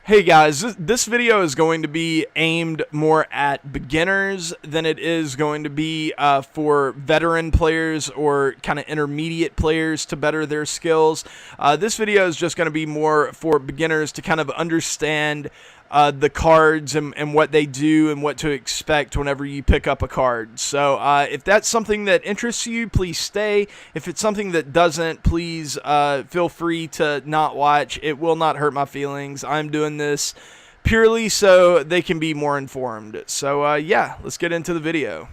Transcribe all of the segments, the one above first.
Hey guys, this video is going to be aimed more at beginners than it is going to be for veteran players or kind of intermediate players to better their skills. This video is just going to be more for beginners to kind of understand the cards and what they do and what to expect whenever you pick up a card. So if that's something that interests you, please stay. If it's something that doesn't, please feel free to not watch. It will not hurt my feelings. I'm doing this purely so they can be more informed. So yeah, let's get into the video.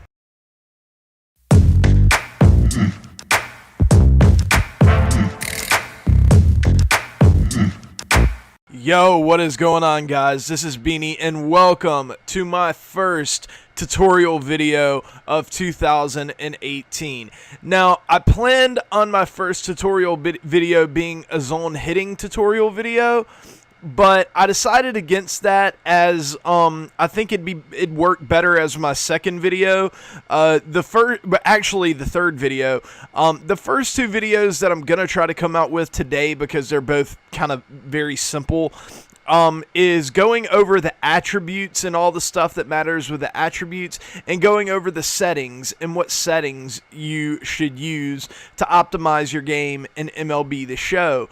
Yo, what is going on, guys? This is Beanie, and welcome to my first tutorial video of 2018. Now, I planned on my first tutorial video being a zone hitting tutorial video, but I decided against that as I think it'd work better as my second video. The third video. The first two videos that I'm gonna try to come out with today, because they're both kind of very simple, is going over the attributes and all the stuff that matters with the attributes, and going over the settings and what settings you should use to optimize your game in MLB The Show.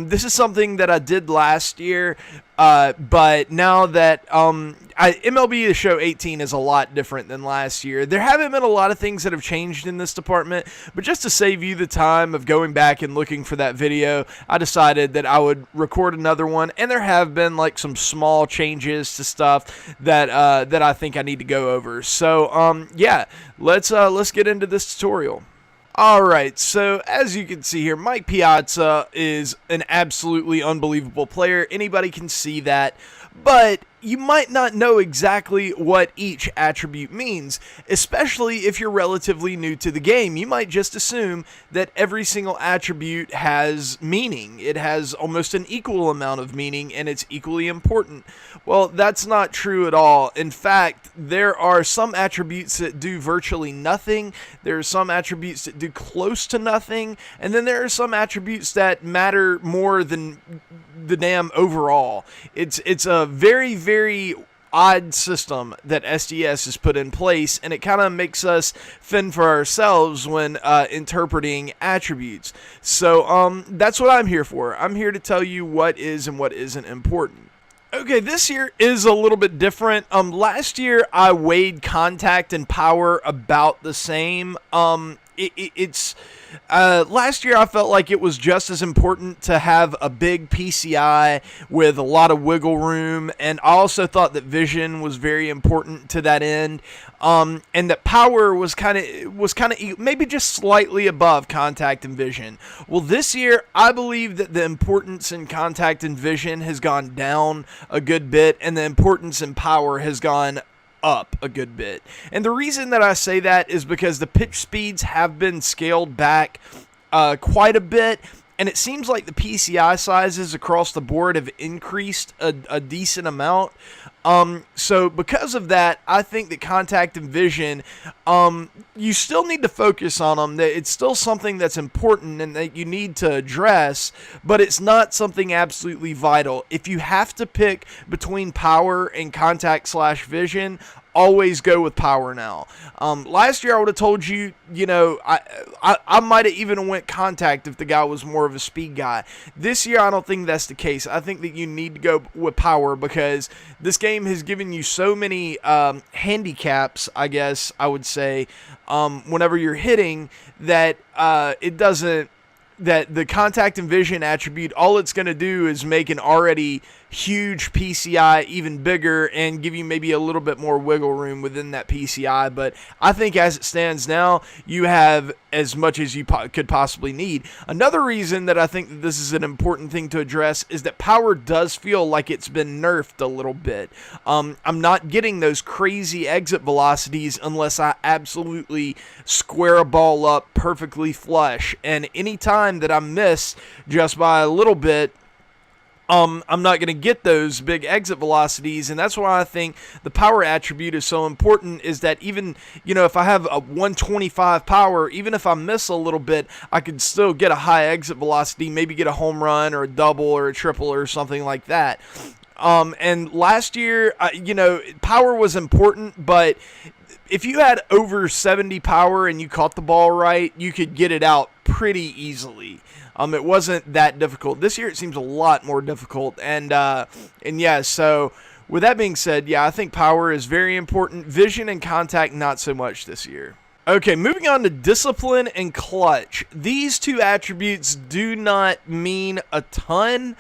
This is something that I did last year, but now that MLB The Show 18 is a lot different than last year. There haven't been a lot of things that have changed in this department, but just to save you the time of going back and looking for that video, I decided that I would record another one, and there have been like some small changes to stuff that that I think I need to go over. So yeah, let's get into this tutorial. Alright, so as you can see here, Mike Piazza is an absolutely unbelievable player. Anybody can see that, but you might not know exactly what each attribute means, especially if you're relatively new to the game. You might just assume that every single attribute has meaning. It has almost an equal amount of meaning, and it's equally important. Well, that's not true at all. In fact, there are some attributes that do virtually nothing. There are some attributes that do close to nothing, and then there are some attributes that matter more than the damn overall. It's a very odd system that SDS has put in place, and it kind of makes us fend for ourselves when interpreting attributes. So that's what I'm here for. I'm here to tell you what is and what isn't important. Okay, this year is a little bit different. Last year I weighed contact and power about the same. Last year I felt like it was just as important to have a big PCI with a lot of wiggle room, and I also thought that vision was very important to that end, and that power was kind of maybe just slightly above contact and vision. Well, this year I believe that the importance in contact and vision has gone down a good bit, and the importance in power has gone up a good bit. And the reason that I say that is because the pitch speeds have been scaled back quite a bit, and it seems like the PCI sizes across the board have increased a decent amount. So because of that, I think that contact and vision, you still need to focus on them. That it's still something that's important and that you need to address, but it's not something absolutely vital. If you have to pick between power and contact/vision, always go with power now. Last year I would have told you, I might have even went contact if the guy was more of a speed guy. This year I don't think that's the case. I think that you need to go with power, because this game has given you so many handicaps, I guess I would say, whenever you're hitting, that that the contact and vision attribute, all it's going to do is make an already huge PCI even bigger and give you maybe a little bit more wiggle room within that PCI. But I think as it stands now, you have as much as you could possibly need. Another reason that I think that this is an important thing to address is that power does feel like it's been nerfed a little bit. I'm not getting those crazy exit velocities unless I absolutely square a ball up perfectly flush, and anytime that I miss just by a little bit, I'm not going to get those big exit velocities, and that's why I think the power attribute is so important, is that even, if I have a 125 power, even if I miss a little bit, I could still get a high exit velocity, maybe get a home run or a double or a triple or something like that. And last year, power was important, but if you had over 70 power and you caught the ball right, you could get it out pretty easily. It wasn't that difficult. This year it seems a lot more difficult. And yeah, so with that being said, yeah, I think power is very important. Vision and contact, not so much this year. Okay, moving on to discipline and clutch. These two attributes do not mean a ton.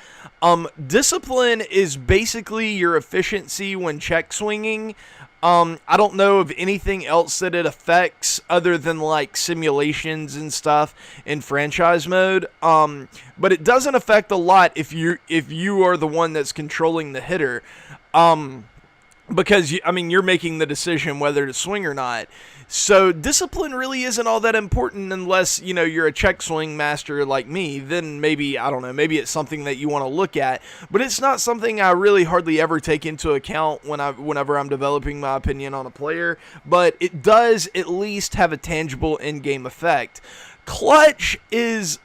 Discipline is basically your efficiency when check swinging. I don't know of anything else that it affects other than like simulations and stuff in franchise mode. But it doesn't affect a lot if you are the one that's controlling the hitter. Because you're making the decision whether to swing or not. So discipline really isn't all that important unless, you're a check swing master like me. Then maybe, I don't know, maybe it's something that you want to look at. But it's not something I really hardly ever take into account whenever I'm developing my opinion on a player. But it does at least have a tangible in-game effect. Clutch is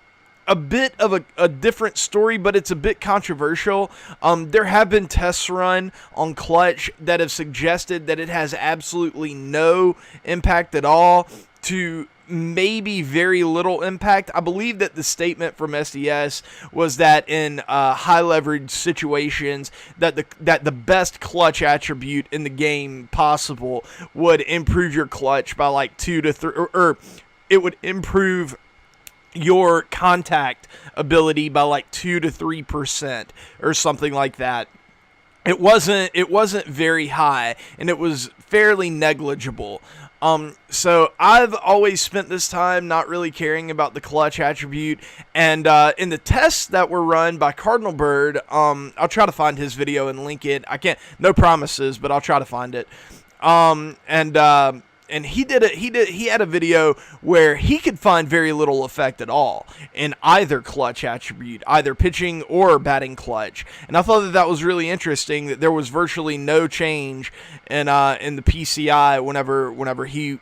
a bit of a different story, but it's a bit controversial. There have been tests run on clutch that have suggested that it has absolutely no impact at all to maybe very little impact. I believe that the statement from SDS was that in high leverage situations that the best clutch attribute in the game possible would improve your clutch by like 2 to 3, or it would improve your contact ability by like 2 to 3% or something like that. It wasn't very high, and it was fairly negligible. So I've always spent this time not really caring about the clutch attribute, and in the tests that were run by Cardinal Bird, I'll try to find his video and link it. I can't, no promises, but I'll try to find it. And he had a video where he could find very little effect at all in either clutch attribute, either pitching or batting clutch. And I thought that was really interesting, that there was virtually no change in the PCI whenever he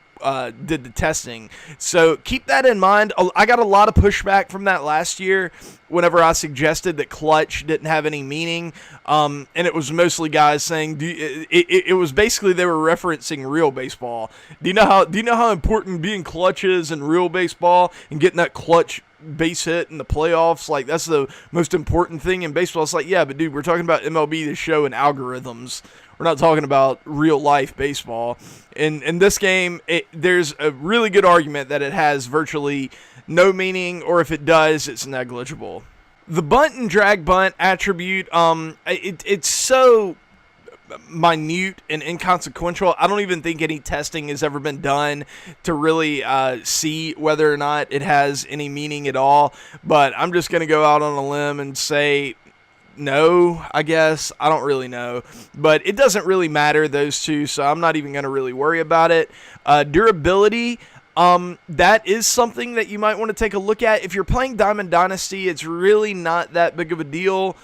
did the testing. So keep that in mind. I got a lot of pushback from that last year whenever I suggested that clutch didn't have any meaning. And it was mostly guys saying, it was basically they were referencing real baseball. Do you know how important being clutch is in real baseball and getting that clutch base hit in the playoffs? Like, that's the most important thing in baseball. It's like, yeah, but dude, we're talking about MLB The Show and algorithms. We're not talking about real life baseball. In this game, there's a really good argument that it has virtually no meaning, or if it does, it's negligible. The bunt and drag bunt attribute, it's so minute and inconsequential. I don't even think any testing has ever been done to really see whether or not it has any meaning at all. But I'm just going to go out on a limb and say no, I guess. I don't really know. But it doesn't really matter, those two, so I'm not even going to really worry about it. Durability, that is something that you might want to take a look at. If you're playing Diamond Dynasty, it's really not that big of a deal.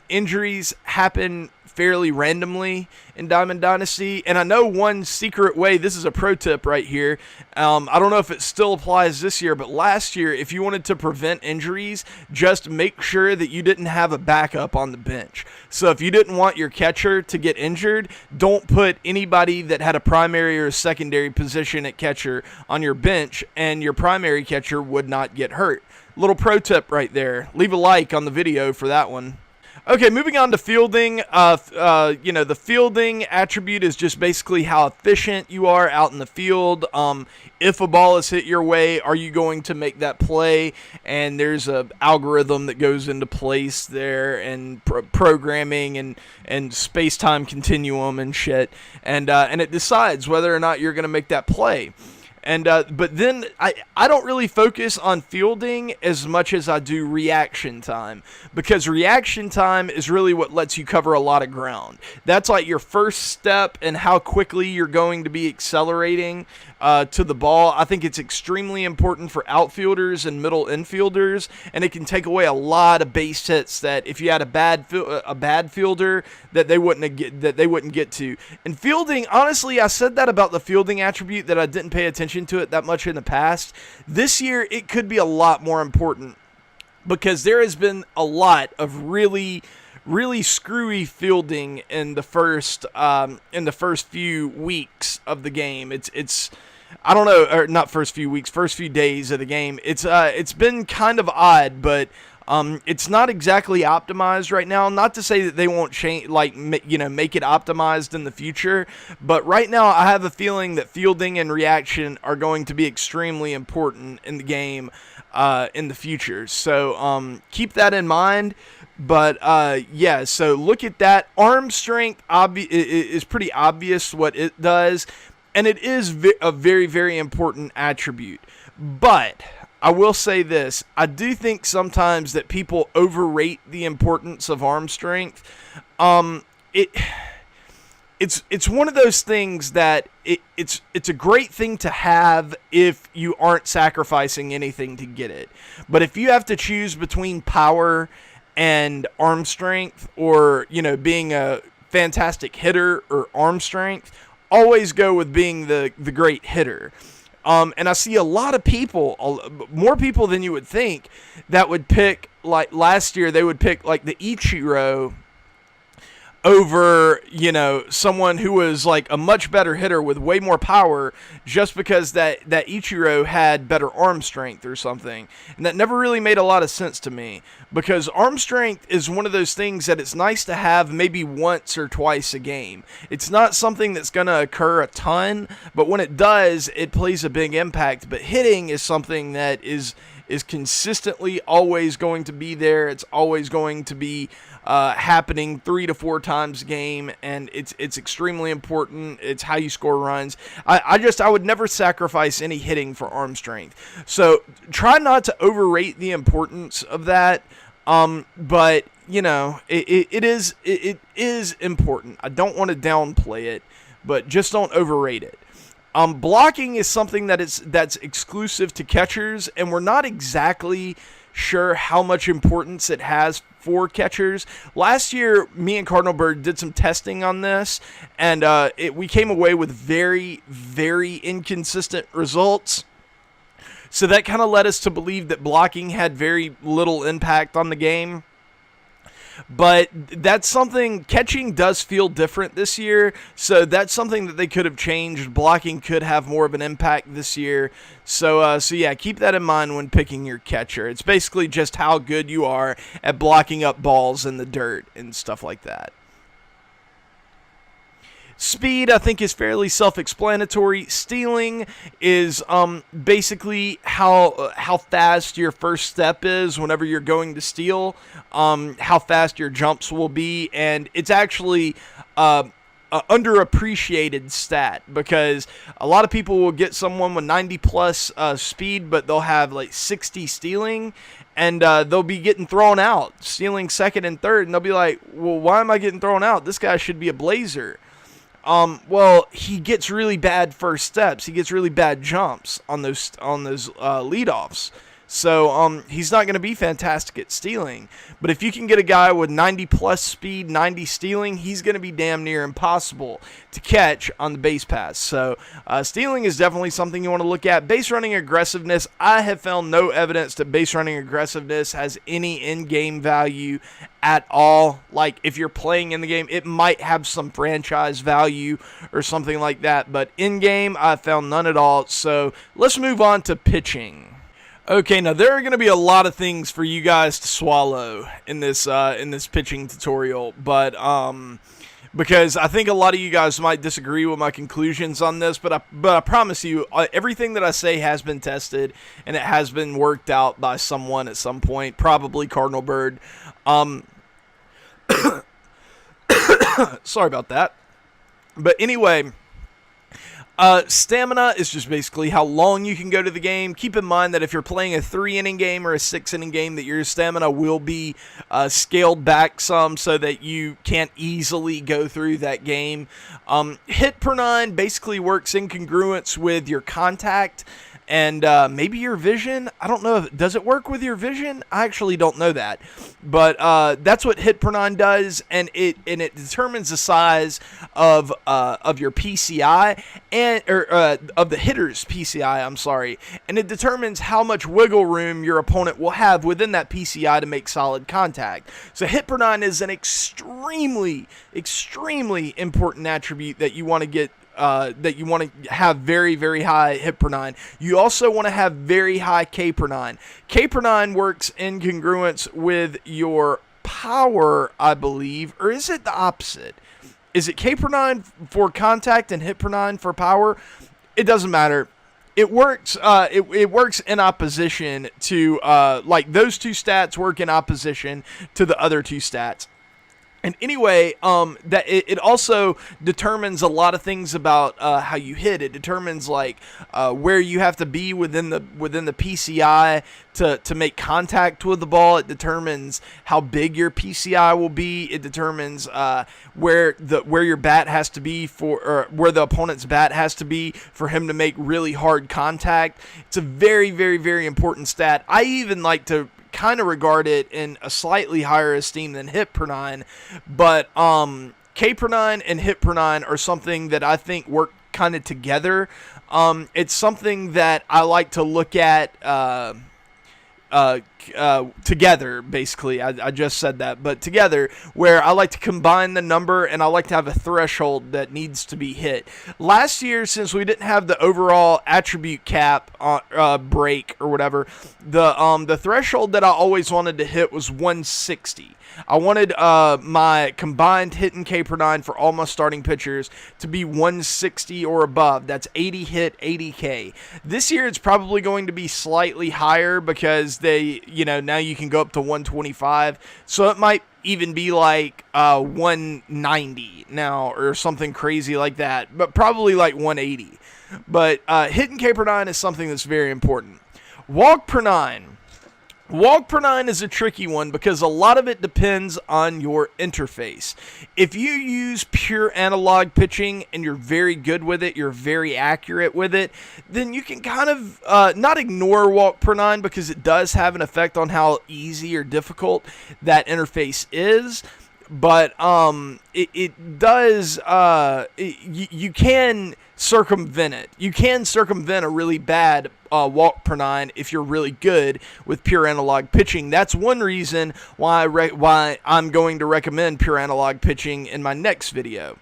Injuries happen fairly randomly in Diamond Dynasty, and I know one secret way, this is a pro tip right here, I don't know if it still applies this year, but last year, if you wanted to prevent injuries, just make sure that you didn't have a backup on the bench. So if you didn't want your catcher to get injured, don't put anybody that had a primary or a secondary position at catcher on your bench, and your primary catcher would not get hurt. Little pro tip right there. Leave a like on the video for that one. Okay, moving on to fielding. The fielding attribute is just basically how efficient you are out in the field. If a ball is hit your way, are you going to make that play? And there's an algorithm that goes into place there, and programming and space-time continuum and shit. And it decides whether or not you're going to make that play. And but then I don't really focus on fielding as much as I do reaction time, because reaction time is really what lets you cover a lot of ground. That's like your first step in how quickly you're going to be accelerating to the ball. I think it's extremely important for outfielders and middle infielders, and it can take away a lot of base hits that if you had a bad fielder that they wouldn't get to. And fielding, honestly, I said that about the fielding attribute, that I didn't pay attention to it that much in the past. This year, it could be a lot more important, because there has been a lot of really, really screwy fielding in the first few weeks of the game. It's I don't know, or not first few weeks, first few days of the game. It's been kind of odd, but it's not exactly optimized right now. Not to say that they won't change, like, make it optimized in the future, but right now I have a feeling that fielding and reaction are going to be extremely important in the game in the future. So keep that in mind. But yeah, so look at that. Arm strength is pretty obvious what it does, and it is a very, very important attribute. But I will say this. I do think sometimes that people overrate the importance of arm strength. It's one of those things that it's a great thing to have if you aren't sacrificing anything to get it. But if you have to choose between power and arm strength, or being a fantastic hitter or arm strength, always go with being the great hitter. And I see a lot of people, more people than you would think, that would pick, like last year, they would pick like the Ichiro over, someone who was like a much better hitter with way more power, just because that Ichiro had better arm strength or something. And that never really made a lot of sense to me, because arm strength is one of those things that it's nice to have maybe once or twice a game. It's not something that's going to occur a ton, but when it does, it plays a big impact. But hitting is something that is consistently always going to be there. It's always going to be happening 3 to 4 times a game, and it's extremely important. It's how you score runs. I would never sacrifice any hitting for arm strength. So try not to overrate the importance of that. But it is important. I don't want to downplay it, but just don't overrate it. Blocking is something that's exclusive to catchers, and we're not exactly sure how much importance it has for catchers. Last year, me and Cardinal Bird did some testing on this, and we came away with very, very inconsistent results. So that kind of led us to believe that blocking had very little impact on the game. But that's something, catching does feel different this year, so that's something that they could have changed. Blocking could have more of an impact this year. So yeah, keep that in mind when picking your catcher. It's basically just how good you are at blocking up balls in the dirt and stuff like that. Speed, I think, is fairly self-explanatory. Stealing is basically how fast your first step is whenever you're going to steal, how fast your jumps will be, and it's actually an underappreciated stat, because a lot of people will get someone with 90-plus speed, but they'll have like 60 stealing, and they'll be getting thrown out, stealing second and third, and they'll be like, well, why am I getting thrown out? This guy should be a blazer. Well, he gets really bad first steps. He gets really bad jumps on those leadoffs. So he's not going to be fantastic at stealing. But if you can get a guy with 90-plus speed, 90 stealing, he's going to be damn near impossible to catch on the base pass. So stealing is definitely something you want to look at. Base running aggressiveness, I have found no evidence that base running aggressiveness has any in-game value at all. Like, if you're playing in the game, it might have some franchise value or something like that. But in-game, I found none at all. So let's move on to pitching. Okay, now there are going to be a lot of things for you guys to swallow in this pitching tutorial, but because I think a lot of you guys might disagree with my conclusions on this, but I promise you, everything that I say has been tested and it has been worked out by someone at some point, probably Cardinal Bird. Sorry about that, but anyway. Stamina is just basically how long you can go to the game. Keep in mind that if you're playing a 3-inning game or a 6-inning game, that your stamina will be scaled back some so that you can't easily go through that game. Hit per 9 basically works in congruence with your contact, and maybe your vision. I don't know. Does it work with your vision? I actually don't know that, but that's what hit per nine does, and it determines the size of your PCI or of the hitter's PCI. I'm sorry, and it determines how much wiggle room your opponent will have within that PCI to make solid contact. So hit per nine is an extremely important attribute that you want to get. That you want to have very, very high hit per nine. You also want to have very high K per nine. K per nine works in congruence with your power, I believe, or is it the opposite? Is it K per nine for contact and hit per nine for power? It doesn't matter. It works. It works in opposition to like those two stats work in opposition to the other two stats. And anyway, that it also determines a lot of things about how you hit. It determines like where you have to be within the PCI to make contact with the ball. It determines how big your PCI will be. It determines where your bat has to be or where the opponent's bat has to be for him to make really hard contact. It's a very, very, very important stat. I even like to kind of regard it in a slightly higher esteem than hit per nine, but K per nine and hit per nine are something that I think work kind of together. It's something that I like to look at together, basically. I just said that, but together, where I like to combine the number and I like to have a threshold that needs to be hit. Last year, since we didn't have the overall attribute cap break or whatever, the threshold that I always wanted to hit was 160. I wanted my combined hit and K per nine for all my starting pitchers to be 160 or above. That's 80 hit, 80 K. This year it's probably going to be slightly higher because now you can go up to 125. So it might even be like 190 now or something crazy like that, but probably like 180. But hit and K per nine is something that's very important. Walk per nine. Walk per nine is a tricky one because a lot of it depends on your interface. If you use pure analog pitching and you're very good with it, you're very accurate with it, then you can kind of not ignore walk per nine because it does have an effect on how easy or difficult that interface is. But it does, you can circumvent it. You can circumvent a really bad walk per nine if you're really good with pure analog pitching. That's one reason why I'm going to recommend pure analog pitching in my next video.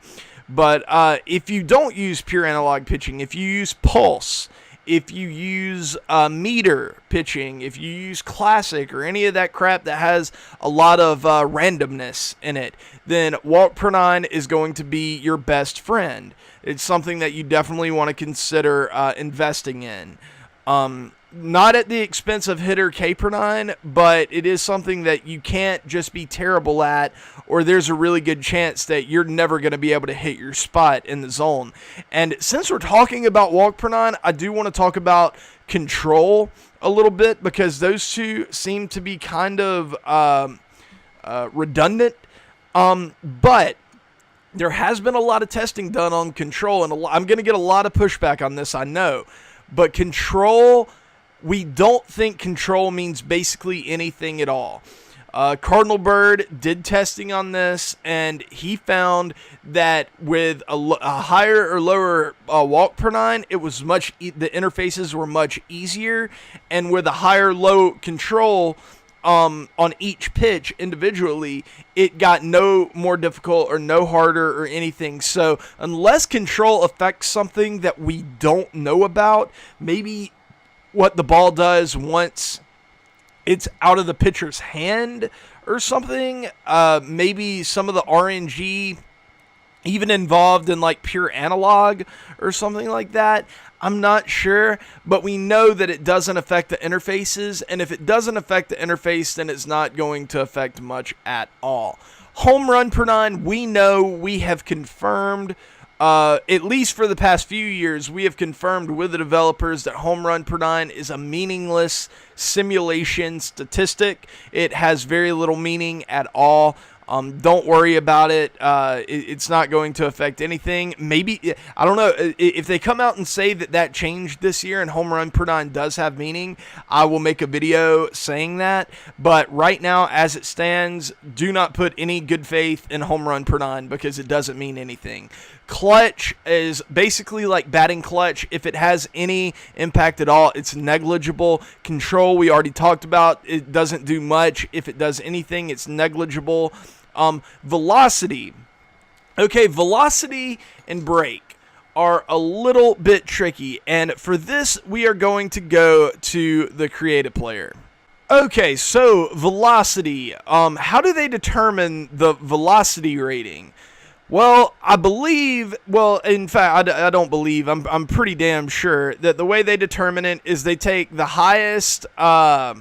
But if you don't use pure analog pitching, if you use pulse, if you use meter pitching, if you use classic or any of that crap that has a lot of randomness in it, then walk per nine is going to be your best friend. It's something that you definitely want to consider investing in. Not at the expense of hitter K per nine, but it is something that you can't just be terrible at, or there's a really good chance that you're never going to be able to hit your spot in the zone. And since we're talking about walk per nine, I do want to talk about control a little bit because those two seem to be kind of redundant. But there has been a lot of testing done on control, and I'm going to get a lot of pushback on this, I know. But control, we don't think control means basically anything at all. Cardinal Bird did testing on this, and he found that with a higher or lower walk per nine, it was the interfaces were much easier, and with a higher low control on each pitch individually, it got no more difficult or no harder or anything. So unless control affects something that we don't know about, maybe what the ball does once it's out of the pitcher's hand or something, maybe some of the RNG even involved in like pure analog or something like that. I'm not sure, but we know that it doesn't affect the interfaces, and if it doesn't affect the interface, then it's not going to affect much at all. Home run per nine, we know, we have confirmed, at least for the past few years, we have confirmed with the developers that home run per nine is a meaningless simulation statistic. It has very little meaning at all. Don't worry about it. It's not going to affect anything. Maybe, I don't know, if they come out and say that changed this year and home run per nine does have meaning, I will make a video saying that. But right now, as it stands, do not put any good faith in home run per nine because it doesn't mean anything. Clutch is basically like batting clutch. If it has any impact at all, it's negligible. Control, we already talked about. It doesn't do much. If it does anything, it's negligible. Velocity. Okay, velocity and break are a little bit tricky. And for this, we are going to go to the creative player. Okay, so velocity. How do they determine the velocity rating? Well, I believe, in fact, I don't believe, I'm pretty damn sure that the way they determine it is they take the highest, why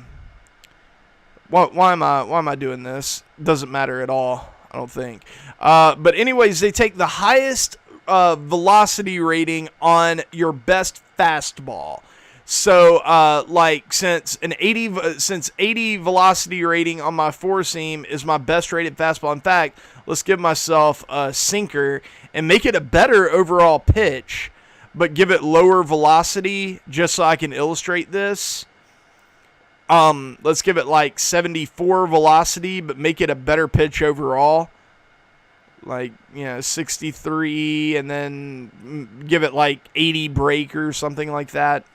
am I doing this? Doesn't matter at all, I don't think. But anyways, they take the highest velocity rating on your best fastball. So, like, since 80 velocity rating on my four seam is my best rated fastball. In fact, let's give myself a sinker and make it a better overall pitch, but give it lower velocity just so I can illustrate this. Let's give it like 74 velocity, but make it a better pitch overall. Like, 63, and then give it like 80 break or something like that.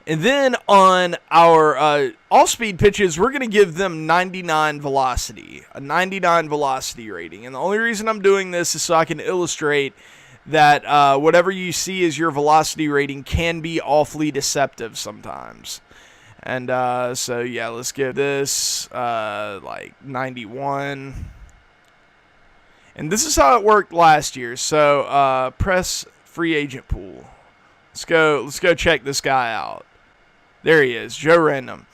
And then on our all-speed pitches, we're going to give them 99 velocity, a 99 velocity rating. And the only reason I'm doing this is so I can illustrate that whatever you see as your velocity rating can be awfully deceptive sometimes. And so, yeah, let's give this like 91. And this is how it worked last year. So press free agent pool. Let's go check this guy out. There he is, Joe Random.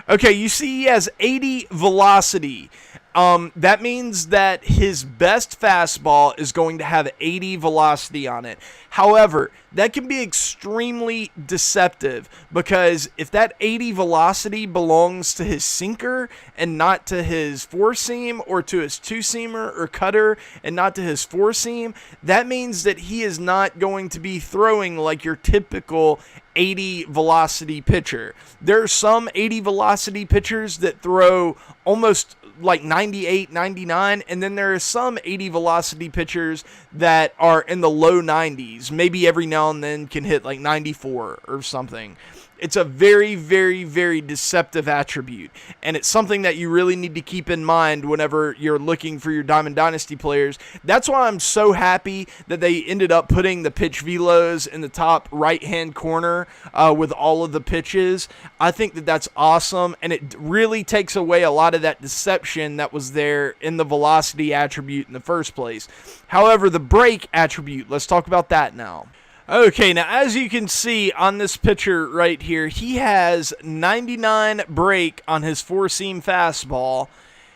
Okay, you see he has 80 velocity. That means that his best fastball is going to have 80 velocity on it. However, that can be extremely deceptive because if that 80 velocity belongs to his sinker and not to his four seam, or to his two seamer or cutter and not to his four seam, that means that he is not going to be throwing like your typical 80 velocity pitcher. There are some 80 velocity pitchers that throw almost like 98, 99, and then there are some 80 velocity pitchers that are in the low 90s. Maybe every now and then can hit like 94 or something. It's a very, very, very deceptive attribute, and it's something that you really need to keep in mind whenever you're looking for your Diamond Dynasty players. That's why I'm so happy that they ended up putting the pitch velos in the top right-hand corner with all of the pitches. I think that that's awesome, and it really takes away a lot of that deception that was there in the velocity attribute in the first place. However, the break attribute, let's talk about that now. Okay, now as you can see on this picture right here, he has 99 break on his four-seam fastball.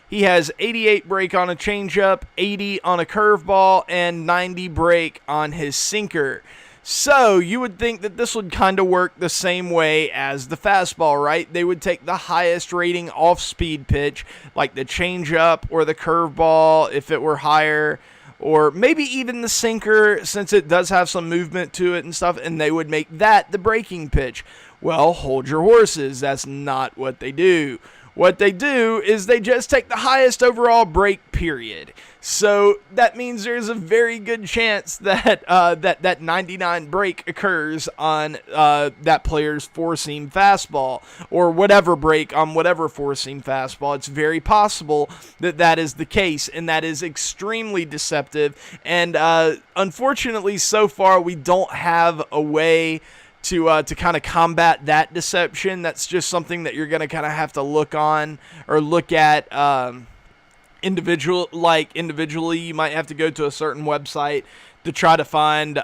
He has 88 break on a changeup, 80 on a curveball, and 90 break on his sinker. So you would think that this would kind of work the same way as the fastball, right? They would take the highest rating off-speed pitch, like the changeup or the curveball if it were higher, or maybe even the sinker since it does have some movement to it and stuff, and they would make that the breaking pitch. Well, hold your horses. That's not what they do. What they do is they just take the highest overall break, period. So that means there's a very good chance that that 99 break occurs on that player's four-seam fastball, or whatever break on whatever four-seam fastball. It's very possible that that is the case, and that is extremely deceptive. And unfortunately, so far, we don't have a way to kind of combat that deception. That's just something that you're going to kind of have to look at individually. You might have to go to a certain website to try to find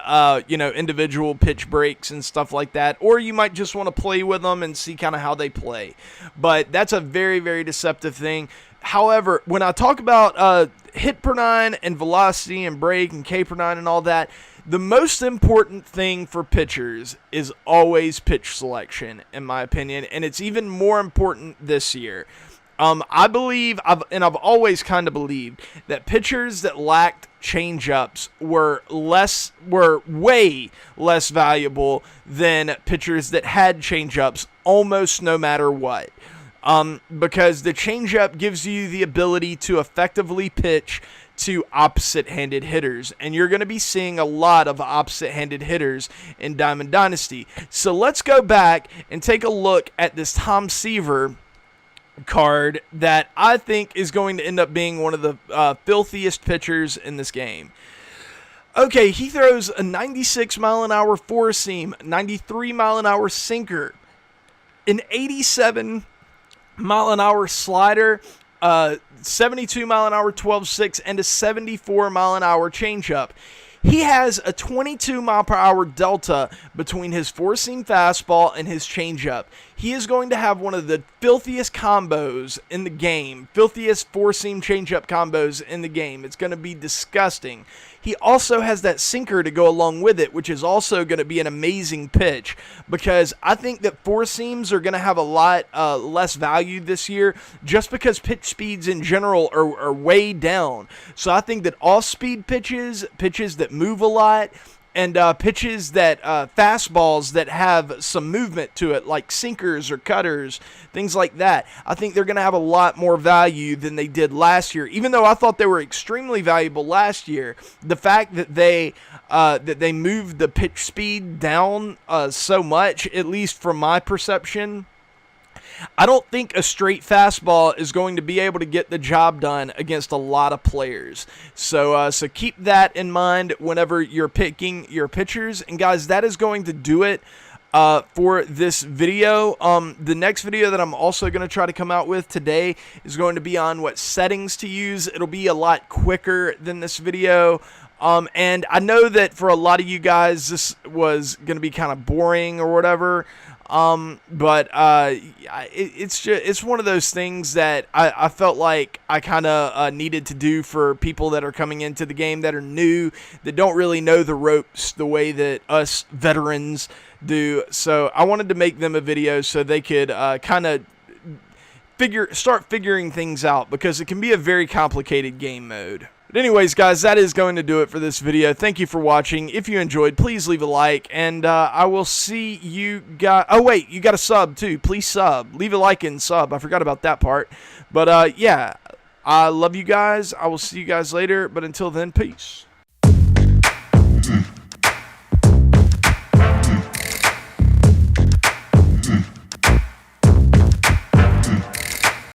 individual pitch breaks and stuff like that, or you might just want to play with them and see kind of how they play. But that's a very, very deceptive thing. However, when I talk about hit per nine and velocity and break and K per nine and all that, the most important thing for pitchers is always pitch selection, in my opinion, and it's even more important this year. I believe, I've always kind of believed that pitchers that lacked changeups were way less valuable than pitchers that had changeups almost no matter what. Because the changeup gives you the ability to effectively pitch to opposite-handed hitters, and you're going to be seeing a lot of opposite-handed hitters in Diamond Dynasty. So let's go back and take a look at this Tom Seaver card that I think is going to end up being one of the filthiest pitchers in this game. Okay, he throws a 96-mile-an-hour four-seam, 93-mile-an-hour sinker, an 87-mile-an-hour slider, 72-mile-an-hour 12-6, and a 74-mile-an-hour changeup. He has a 22-mile-per-hour delta between his four-seam fastball and his changeup. He is going to have one of the filthiest combos in the game, filthiest four-seam changeup combos in the game. It's going to be disgusting. He also has that sinker to go along with it, which is also going to be an amazing pitch, because I think that four seams are going to have a lot less value this year just because pitch speeds in general are way down. So I think that off-speed pitches that move a lot, and pitches that fastballs that have some movement to it, like sinkers or cutters, things like that, I think they're going to have a lot more value than they did last year. Even though I thought they were extremely valuable last year, the fact that they moved the pitch speed down so much, at least from my perception, I don't think a straight fastball is going to be able to get the job done against a lot of players. So keep that in mind whenever you're picking your pitchers. And guys, that is going to do it for this video. The next video that I'm also going to try to come out with today is going to be on what settings to use. It'll be a lot quicker than this video. And I know that for a lot of you guys, this was going to be kind of boring or whatever. But it's one of those things that I felt like I kind of needed to do for people that are coming into the game that are new, that don't really know the ropes the way that us veterans do. So I wanted to make them a video so they could kind of start figuring things out, because it can be a very complicated game mode. But anyways, guys, that is going to do it for this video. Thank you for watching. If you enjoyed, please leave a like, and I will see you guys. Oh, wait, you got to sub, too. Please sub. Leave a like and sub. I forgot about that part. But, yeah, I love you guys. I will see you guys later. But until then, peace.